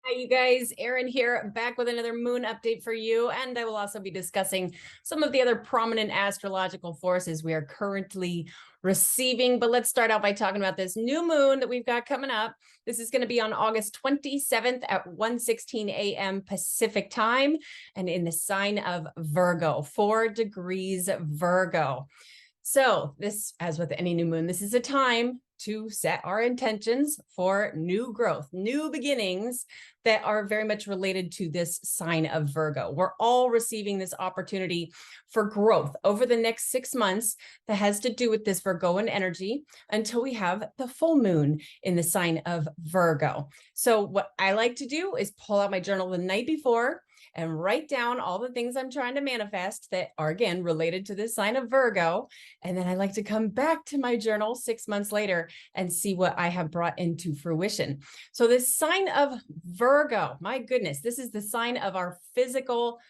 Hi, you guys. Erin here, back with another moon update for you. And I will also be discussing some of the other prominent astrological forces we are currently receiving. But let's start out by talking about this new moon that we've got coming up. This is going to be on August 27th at 1:16 a.m. Pacific time and in the sign of Virgo, 4 degrees Virgo. So this, as with any new moon, this is a time to set our intentions for new growth, new beginnings that are very much related to this sign of Virgo. We're all receiving this opportunity for growth over the next 6 months that has to do with this Virgoan energy until we have the full moon in the sign of Virgo. So what I like to do is pull out my journal the night before and write down all the things I'm trying to manifest that are, again, related to this sign of Virgo. And then I like to come back to my journal 6 months later and see what I have brought into fruition. So this sign of Virgo, my goodness, this is the sign of our physical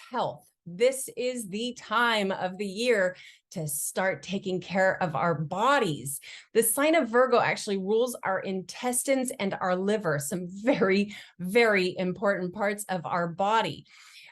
health. This is the time of the year to start taking care of our bodies. The sign of Virgo actually rules our intestines and our liver, some very, very important parts of our body.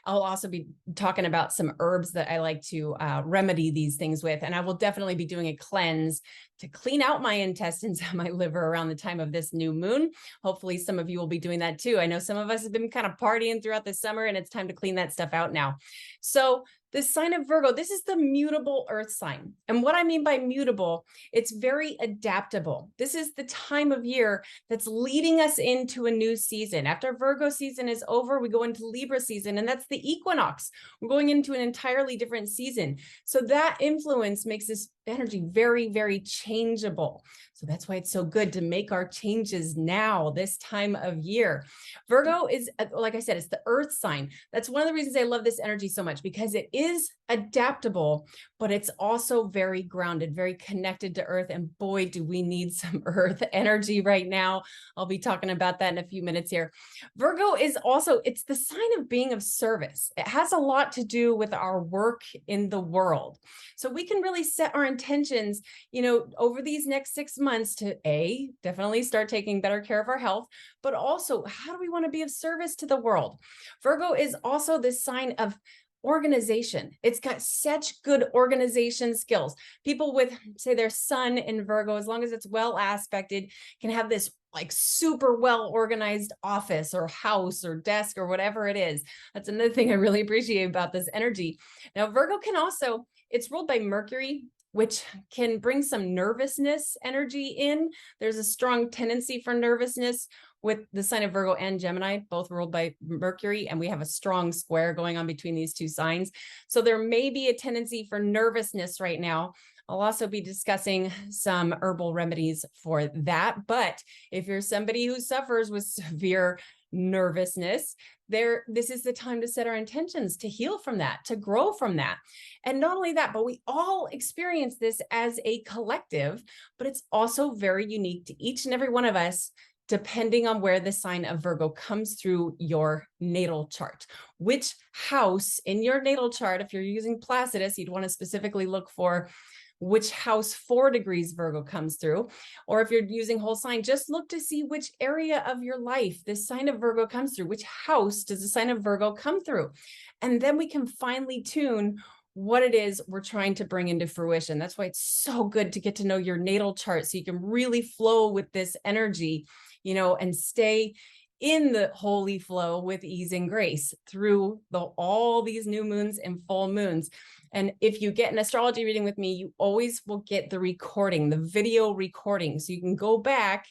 I'll also be talking about some herbs that I like to remedy these things with. And I will definitely be doing a cleanse to clean out my intestines and my liver around the time of this new moon. Hopefully some of you will be doing that too. I know some of us have been kind of partying throughout the summer and it's time to clean that stuff out now. So the sign of Virgo, this is the mutable earth sign. And what I mean by mutable, it's very adaptable. This is the time of year that's leading us into a new season. After Virgo season is over, we go into Libra season, and that's the equinox. We're going into an entirely different season. So that influence makes this energy very, very changeable. So that's why it's so good to make our changes now, this time of year. Virgo is, like I said, it's the earth sign. That's one of the reasons I love this energy so much, because it is adaptable, but it's also very grounded, very connected to earth. And boy, do we need some earth energy right now. I'll be talking about that in a few minutes here. Virgo is also, it's the sign of being of service. It has a lot to do with our work in the world. So we can really set our intentions, over these next 6 months to definitely start taking better care of our health, but also how do we want to be of service to the world? Virgo is also this sign of organization. It's got such good organization skills. People with, say, their sun in Virgo, as long as it's well aspected, can have this like super well organized office or house or desk or whatever it is. That's another thing I really appreciate about this energy. Now, Virgo can also, it's ruled by Mercury, which can bring some nervousness energy in. There's a strong tendency for nervousness with the sign of Virgo and Gemini, both ruled by Mercury, and we have a strong square going on between these two signs. So there may be a tendency for nervousness right now. I'll also be discussing some herbal remedies for that. But if you're somebody who suffers with severe nervousness, this is the time to set our intentions to heal from that, to grow from that. And not only that, but we all experience this as a collective, but it's also very unique to each and every one of us, depending on where the sign of Virgo comes through your natal chart. Which house in your natal chart, if you're using Placidus, you'd want to specifically look for which house 4 degrees Virgo comes through. Or if you're using whole sign, just look to see which area of your life this sign of Virgo comes through. Which house does the sign of Virgo come through? And then we can finely tune what it is we're trying to bring into fruition. That's why it's so good to get to know your natal chart so you can really flow with this energy, and stay in the holy flow with ease and grace through all these new moons and full moons. And if you get an astrology reading with me, you always will get the recording, the video recording. So you can go back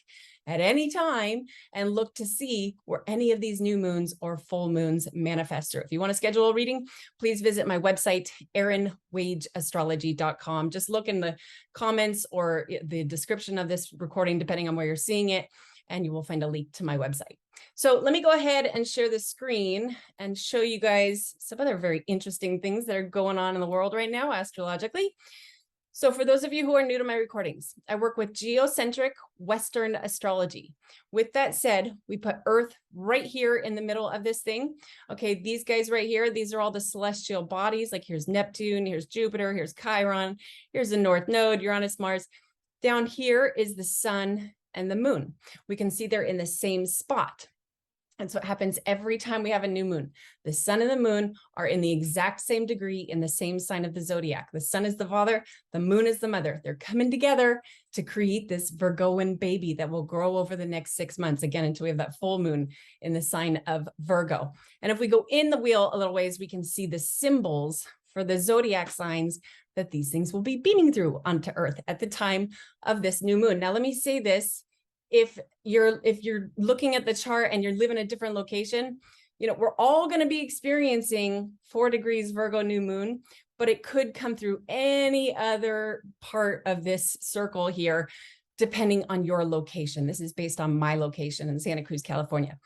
at any time and look to see where any of these new moons or full moons manifest. Or if you want to schedule a reading, please visit my website, erinwageastrology.com. Just look in the comments or the description of this recording, depending on where you're seeing it, and you will find a link to my website. So let me go ahead and share the screen and show you guys some other very interesting things that are going on in the world right now astrologically. So for those of you who are new to my recordings, I work with geocentric Western astrology. With that said, we put Earth right here in the middle of this thing. Okay, these guys right here, these are all the celestial bodies. Like here's Neptune, here's Jupiter, here's Chiron, here's the North Node, Uranus, Mars. Down here is the sun and the moon. We can see they're in the same spot. That's what happens every time we have a new moon. The sun and the moon are in the exact same degree in the same sign of the zodiac. The sun is the father, the moon is the mother. They're coming together to create this Virgoan baby that will grow over the next 6 months, again, until we have that full moon in the sign of Virgo. And if we go in the wheel a little ways, we can see the symbols for the zodiac signs that these things will be beaming through onto Earth at the time of this new moon. Now, let me say this. If you're looking at the chart and you're living in a different location, we're all going to be experiencing 4 degrees Virgo new moon, but it could come through any other part of this circle here, depending on your location. This is based on my location in Santa Cruz, California.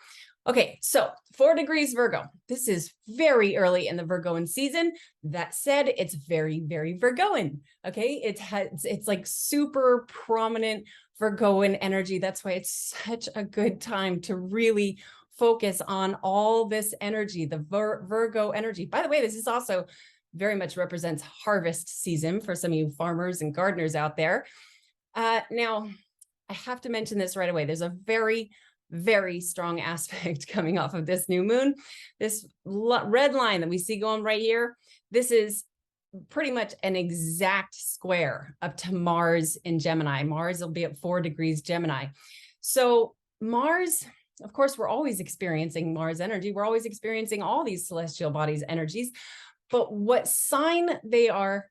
Okay, so 4 degrees Virgo. This is very early in the Virgoan season. That said, it's very, very Virgoan. Okay, it's like super prominent Virgoan energy. That's why it's such a good time to really focus on all this energy, the Virgo energy. By the way, this is also very much represents harvest season for some of you farmers and gardeners out there. Now, I have to mention this right away. There's a very, very strong aspect coming off of this new moon. This red line that we see going right here, this is pretty much an exact square up to Mars in Gemini. Mars will be at 4 degrees Gemini. So Mars, of course, we're always experiencing Mars energy. We're always experiencing all these celestial bodies energies, but what sign they are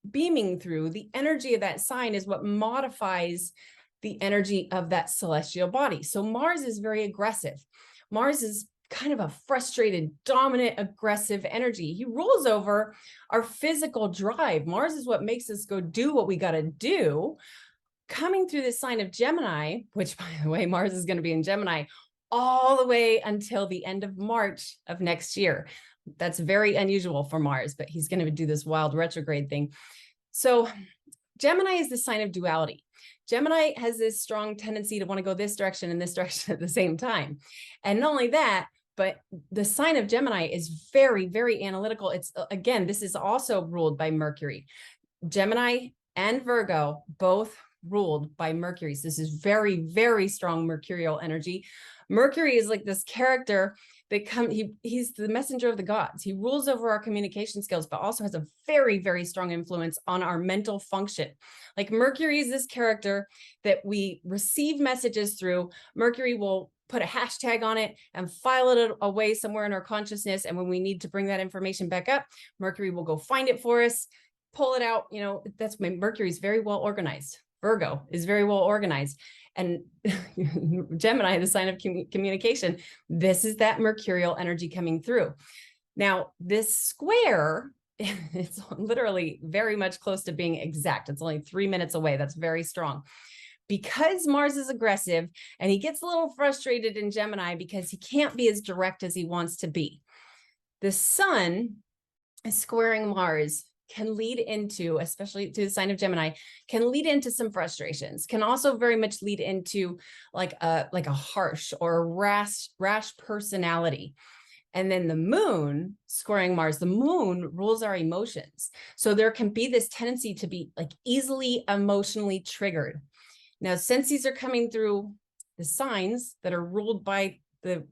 beaming through, the energy of that sign is what modifies the energy of that celestial body. So Mars is very aggressive. Mars is kind of a frustrated, dominant, aggressive energy. He rules over our physical drive. Mars is what makes us go do what we got to do. Coming through this sign of Gemini, which, by the way, Mars is going to be in Gemini all the way until the end of March of next year. That's very unusual for Mars, but he's going to do this wild retrograde thing. So Gemini is the sign of duality. Gemini has this strong tendency to want to go this direction and this direction at the same time. And not only that, but the sign of Gemini is very, very analytical. It's, again, this is also ruled by Mercury. Gemini and Virgo both ruled by Mercury. So this is very, very strong mercurial energy. Mercury is like this character that he's the messenger of the gods. He rules over our communication skills, but also has a very, very strong influence on our mental function. Like Mercury is this character that we receive messages through. Mercury will put a hashtag on it and file it away somewhere in our consciousness. And when we need to bring that information back up, Mercury will go find it for us, pull it out. That's when Mercury is very well organized. Virgo is very well organized. And Gemini, the sign of communication, this is that mercurial energy coming through. Now, this square, it's literally very much close to being exact. It's only 3 minutes away. That's very strong. Because Mars is aggressive and he gets a little frustrated in Gemini because he can't be as direct as he wants to be. The sun is squaring Mars can lead into, especially to the sign of Gemini, can lead into some frustrations, can also very much lead into like a harsh or rash personality. And then the moon squaring Mars, the moon rules our emotions. So there can be this tendency to be like easily emotionally triggered. Now, since these are coming through the signs that are ruled by the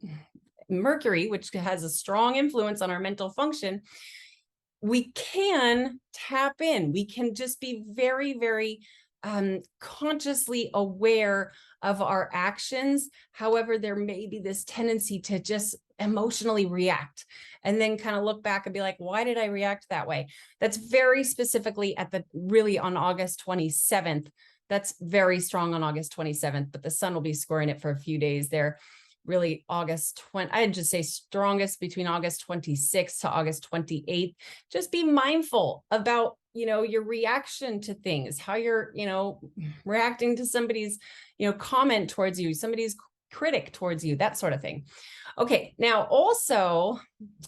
Mercury, which has a strong influence on our mental function, we can tap in. We can just be very, very consciously aware of our actions. However, there may be this tendency to just emotionally react and then kind of look back and be like, why did I react that way? That's very specifically really on August 27th. That's very strong on August 27th, but the sun will be squaring it for a few days there. Really August 20, I'd just say strongest between August 26th to August 28th. Just be mindful about, your reaction to things, how you're, reacting to somebody's, comment towards you, somebody's critic towards you, that sort of thing. Okay, now also,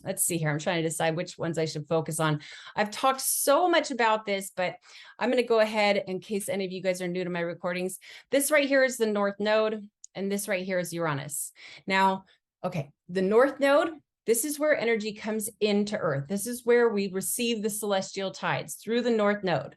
let's see here. I'm trying to decide which ones I should focus on. I've talked so much about this, but I'm going to go ahead in case any of you guys are new to my recordings. This right here is the North Node. And this right here is Uranus. Now, okay, the North Node, this is where energy comes into Earth. This is where we receive the celestial tides through the North Node.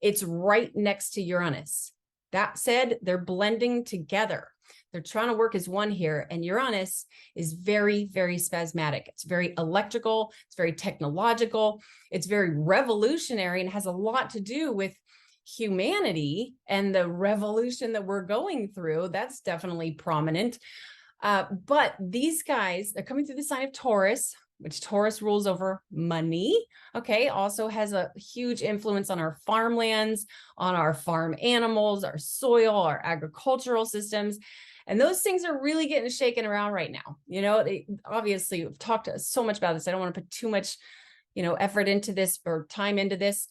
It's right next to Uranus. That said, they're blending together. They're trying to work as one here. And Uranus is very, very spasmodic. It's very electrical. It's very technological. It's very revolutionary and has a lot to do with humanity and the revolution that we're going through. That's definitely prominent. But these guys, they're coming through the sign of Taurus, which Taurus rules over money. Okay. Also has a huge influence on our farmlands, on our farm animals, our soil, our agricultural systems. And those things are really getting shaken around right now. You know, obviously we've talked so much about this. I don't want to put too much, effort into this or time into this,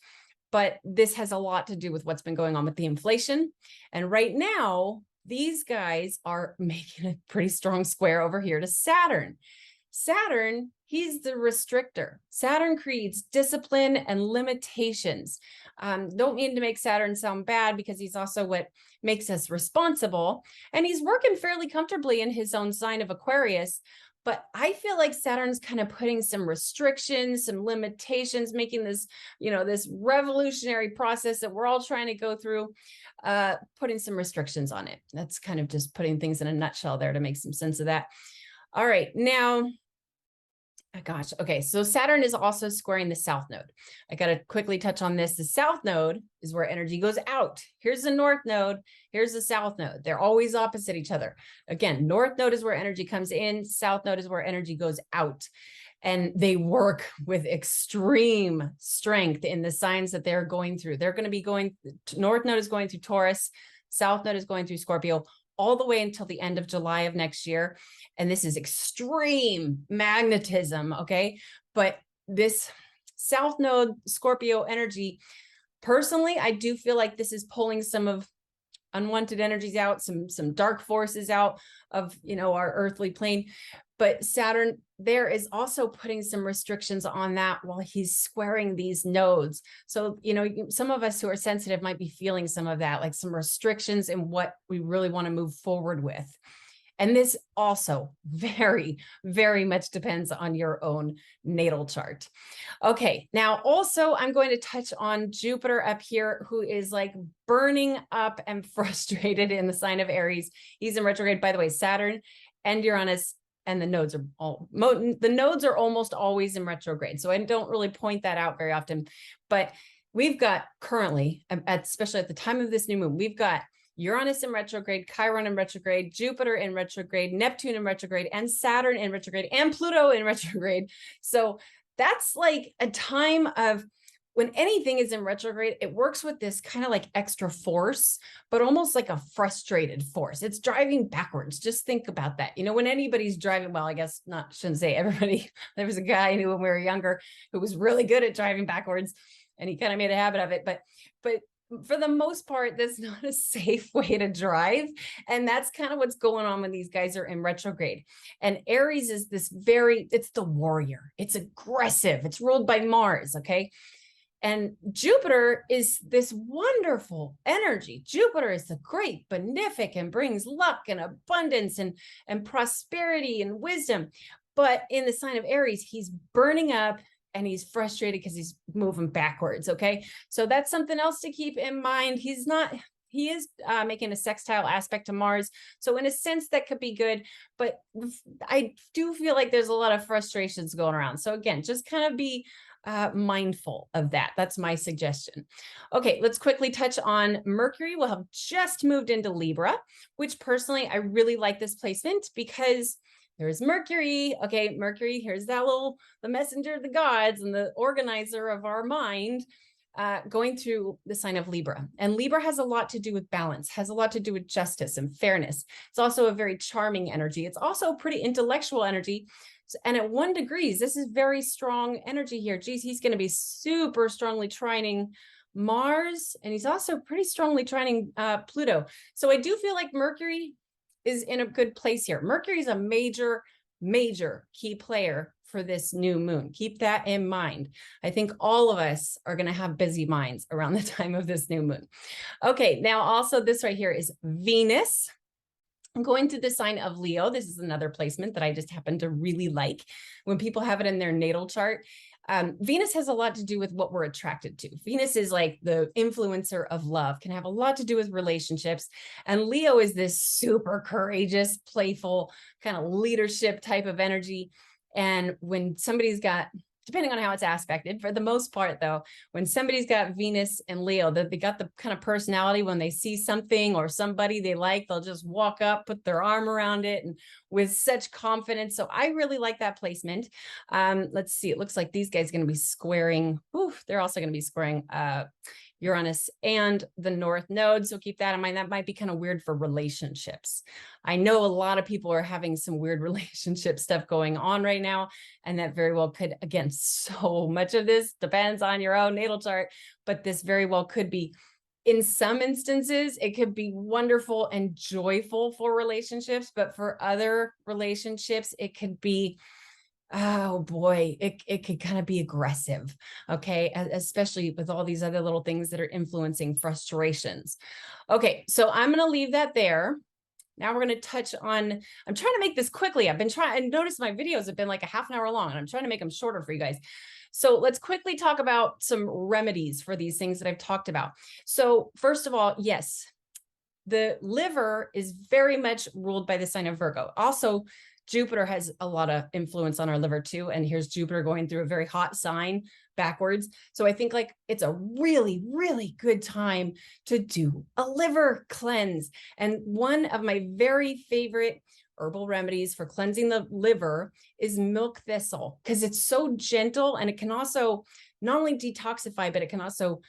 but this has a lot to do with what's been going on with the inflation. And right now, these guys are making a pretty strong square over here to Saturn. Saturn, he's the restrictor. Saturn creates discipline and limitations. Don't mean to make Saturn sound bad, because he's also what makes us responsible. And he's working fairly comfortably in his own sign of Aquarius. But I feel like Saturn's kind of putting some restrictions, some limitations, making this, this revolutionary process that we're all trying to go through, putting some restrictions on it. That's kind of just putting things in a nutshell there to make some sense of that. All right, now, gosh, okay, so Saturn is also squaring the South Node. I got to quickly touch on this. The South Node is where energy goes out. Here's the North Node. Here's the South Node. They're always opposite each other. Again, North Node is where energy comes in. South Node is where energy goes out. And they work with extreme strength in the signs that they're going through. They're going to be North Node is going through Taurus. South Node is going through Scorpio, all the way until the end of July of next year. And this is extreme magnetism, okay? But this South Node Scorpio energy, personally, I do feel like this is pulling some of unwanted energies out, some dark forces out of, our earthly plane. But Saturn there is also putting some restrictions on that while he's squaring these nodes. So, some of us who are sensitive might be feeling some of that, like some restrictions in what we really want to move forward with. And this also very, very much depends on your own natal chart. Okay, now also I'm going to touch on Jupiter up here, who is like burning up and frustrated in the sign of Aries. He's in retrograde, by the way. Saturn and Uranus and the nodes are almost always in retrograde. So I don't really point that out very often, but we've got currently, especially at the time of this new moon, we've got Uranus in retrograde, Chiron in retrograde, Jupiter in retrograde, Neptune in retrograde, and Saturn in retrograde, and Pluto in retrograde. So that's like a time of when anything is in retrograde, it works with this kind of like extra force, but almost like a frustrated force. It's driving backwards. Just think about that. When anybody's driving, well, I guess shouldn't say everybody. There was a guy I knew when we were younger who was really good at driving backwards, and he kind of made a habit of it. But for the most part, that's not a safe way to drive. And that's kind of what's going on when these guys are in retrograde. And Aries is it's the warrior. It's aggressive. It's ruled by Mars. Okay. And Jupiter is this wonderful energy. Jupiter is the great benefic and brings luck and abundance and prosperity and wisdom. But in the sign of Aries, he's burning up and he's frustrated because he's moving backwards. Okay. So that's something else to keep in mind. He is making a sextile aspect to Mars. So in a sense, that could be good, but I do feel like there's a lot of frustrations going around. So again, just kind of be mindful of that. That's my suggestion. Okay, let's quickly touch on Mercury. We'll have just moved into Libra, which personally, I really like this placement because there's Mercury. Okay, Mercury, here's the messenger of the gods and the organizer of our mind, going through the sign of Libra. And Libra has a lot to do with balance, has a lot to do with justice and fairness. It's also a very charming energy. It's also a pretty intellectual energy. And at 1 degree, this is very strong energy here. Geez, he's going to be super strongly trining Mars, and he's also pretty strongly trining Pluto. So I do feel like Mercury is in a good place here. Mercury is a major, major key player for this new moon. Keep that in mind. I think all of us are going to have busy minds around the time of this new moon. Okay, now also this right here is Venus. I'm going to the sign of Leo. This is another placement that I just happen to really like when people have it in their natal chart. Venus has a lot to do with what we're attracted to. Venus is like the influencer of love, can have a lot to do with relationships. And Leo is this super courageous, playful, kind of leadership type of energy. And when somebody's got, depending on how it's aspected, for the most part though, when somebody's got Venus and Leo, that they got the kind of personality when they see something or somebody they like, they'll just walk up, put their arm around it, and with such confidence. So I really like that placement. Let's see, it looks like these guys are going to be squaring. They're also going to be squaring Uranus and the North Node. So keep that in mind. That might be kind of weird for relationships. I know a lot of people are having some weird relationship stuff going on right now, and that very well could, again, so much of this depends on your own natal chart, but this very well could be, in some instances, it could be wonderful and joyful for relationships, but for other relationships, it could be, oh boy, it could kind of be aggressive, okay? Especially with all these other little things that are influencing frustrations. Okay, so I'm going to leave that there. Now we're going to touch on, I'm trying to make this quickly. I've been trying, and notice my videos have been like a half an hour long, and I'm trying to make them shorter for you guys. So let's quickly talk about some remedies for these things that I've talked about. So first of all, yes, the liver is very much ruled by the sign of Virgo. Also, Jupiter has a lot of influence on our liver too. And here's Jupiter going through a very hot sign backwards. So I think like it's a really, really good time to do a liver cleanse. And one of my very favorite herbal remedies for cleansing the liver is milk thistle, because it's so gentle, and it can also not only detoxify, but it can also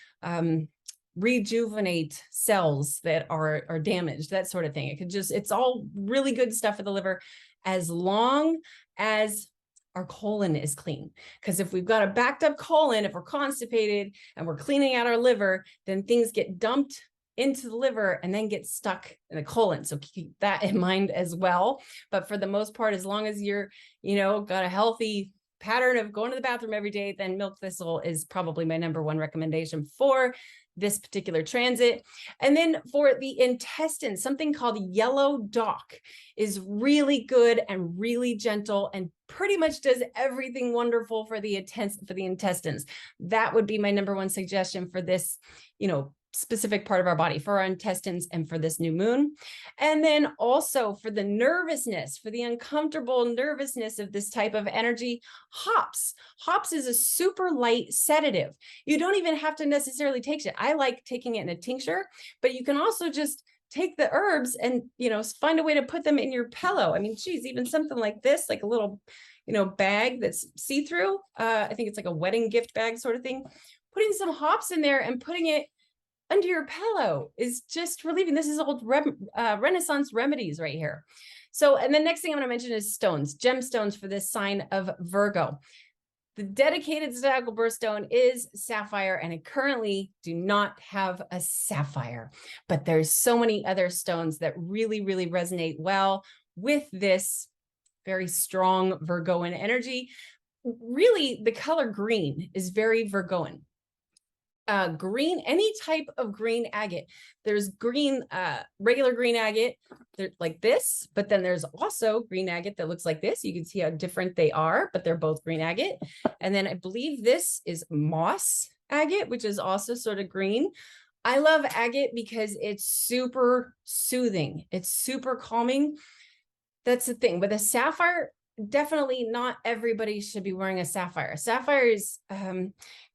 rejuvenate cells that are damaged, that sort of thing. It could just, it's all really good stuff for the liver, as long as our colon is clean. Because if we've got a backed up colon, if we're constipated and we're cleaning out our liver, then things get dumped into the liver and then get stuck in the colon. So keep that in mind as well. But for the most part, as long as you're, got a healthy pattern of going to the bathroom every day, then milk thistle is probably my number one recommendation for this particular transit. And then for the intestines, something called yellow dock is really good and really gentle and pretty much does everything wonderful for the intestines. That would be my number one suggestion for this, specific part of our body, for our intestines and for this new moon. And then also for the nervousness, for the uncomfortable nervousness of this type of energy, hops. Hops is a super light sedative. You don't even have to necessarily take it. I like taking it in a tincture, but you can also just take the herbs and, find a way to put them in your pillow. I mean, geez, even something like this, like a little, bag that's see-through. I think it's like a wedding gift bag sort of thing. Putting some hops in there and putting it under your pillow is just relieving. This is old Renaissance remedies right here. So, and the next thing I'm going to mention is stones, gemstones for this sign of Virgo. The dedicated zodiacal birthstone is sapphire, and I currently do not have a sapphire, but there's so many other stones that really, really resonate well with this very strong Virgoan energy. Really, the color green is very Virgoan. Green, any type of green agate. There's green, regular green agate, like this, but then there's also green agate that looks like this. You can see how different they are, but they're both green agate. And then I believe this is moss agate, which is also sort of green. I love agate because it's super soothing. It's super calming. That's the thing. With a sapphire, definitely not everybody should be wearing a sapphire. Sapphires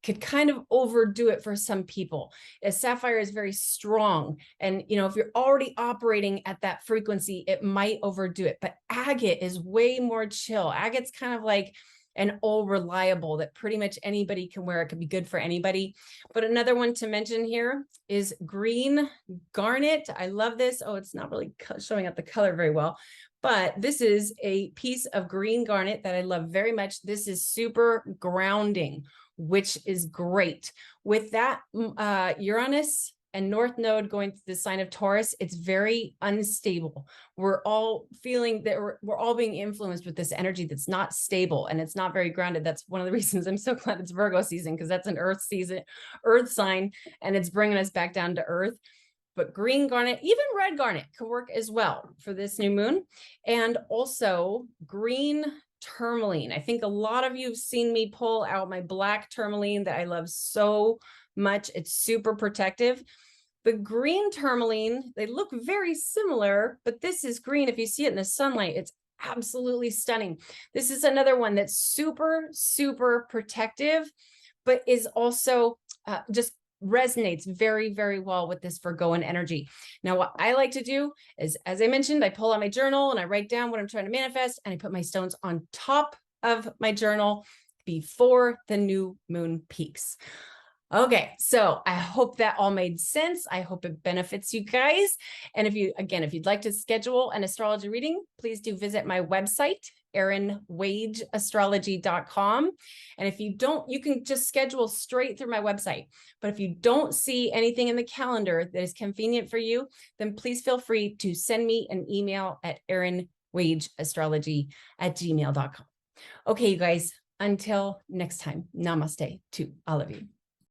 could kind of overdo it for some people. A sapphire is very strong. And, if you're already operating at that frequency, it might overdo it. But agate is way more chill. Agate's kind of like an all reliable that pretty much anybody can wear. It could be good for anybody. But another one to mention here is green garnet. I love this. Oh, it's not really showing up the color very well, but this is a piece of green garnet that I love very much. This is super grounding, which is great. With that Uranus and North Node going to the sign of Taurus, it's very unstable. We're all feeling that we're all being influenced with this energy that's not stable and it's not very grounded. That's one of the reasons I'm so glad it's Virgo season, because that's an earth season, earth sign, and it's bringing us back down to earth. but green garnet, even red garnet could work as well for this new moon. And also green tourmaline. I think a lot of you have seen me pull out my black tourmaline that I love so much. It's super protective. The green tourmaline, they look very similar, but this is green. If you see it in the sunlight, it's absolutely stunning. This is another one that's super, super protective, but is also just resonates very, very well with this Virgoan energy. Now, what I like to do is, as I mentioned, I pull out my journal and I write down what I'm trying to manifest, and I put my stones on top of my journal before the new moon peaks. Okay, so I hope that all made sense. I hope it benefits you guys. And if you'd like to schedule an astrology reading, please do visit my website, erinwageastrology.com. And if you don't, you can just schedule straight through my website. But if you don't see anything in the calendar that is convenient for you, then please feel free to send me an email at erinwageastrology@gmail.com. Okay, you guys, until next time, namaste to all of you.